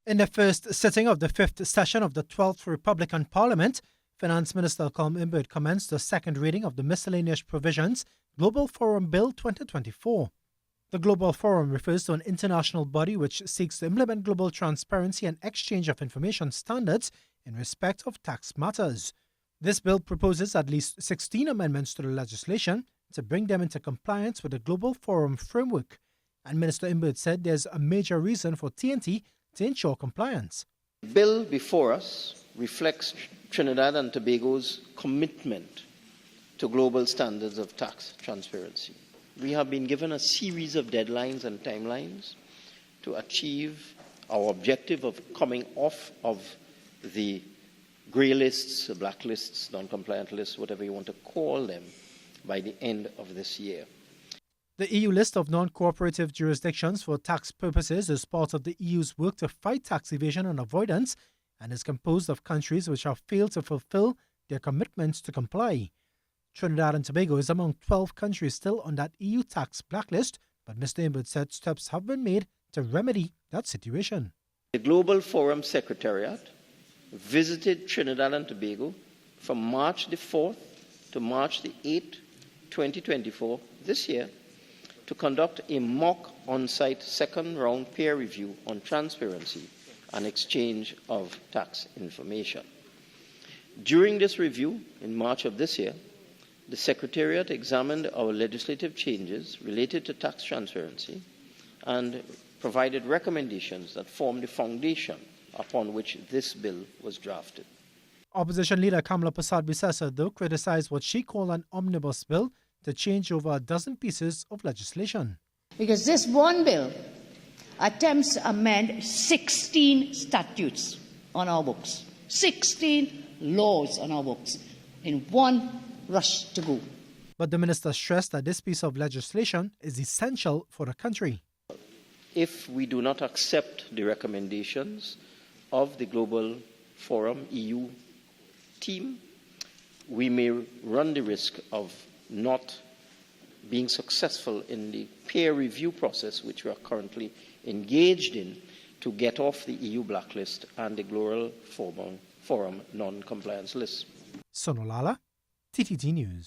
In the first sitting of the fifth session of the 12th Republican Parliament, Finance Minister Colm Imbert commenced the second reading of the Miscellaneous Provisions Global Forum Bill 2024. The Global Forum refers to an international body which seeks to implement global transparency and exchange of information standards in respect of tax matters. This bill proposes at least 16 amendments to the legislation to bring them into compliance with the Global Forum framework, and Minister Imbert said there's a major reason for TNT to ensure compliance. The bill before us reflects Trinidad and Tobago's commitment to global standards of tax transparency. We have been given a series of deadlines and timelines to achieve our objective of coming off of the grey lists, blacklists, non-compliant lists, whatever you want to call them, by the end of this year. The EU list of non-cooperative jurisdictions for tax purposes is part of the EU's work to fight tax evasion and avoidance and is composed of countries which have failed to fulfill their commitments to comply. Trinidad and Tobago is among 12 countries still on that EU tax blacklist, but Mr. Imbert said steps have been made to remedy that situation. The Global Forum Secretariat visited Trinidad and Tobago from March the 4th to March the 8th, 2024, this year, to conduct a mock on-site second-round peer review on transparency and exchange of tax information. During this review, in March of this year, the Secretariat examined our legislative changes related to tax transparency and provided recommendations that form the foundation upon which this bill was drafted. Opposition leader Kamala Persad-Bissessar, though, criticized what she called an omnibus bill to change over a dozen pieces of legislation. Because this one bill attempts to amend 16 statutes on our books, 16 laws on our books, in one rush to go. But the minister stressed that this piece of legislation is essential for the country. If we do not accept the recommendations of the Global Forum EU team, we may run the risk of not being successful in the peer review process which we are currently engaged in to get off the EU blacklist and the Global Forum non-compliance list. Sunil Lalla, TTT News.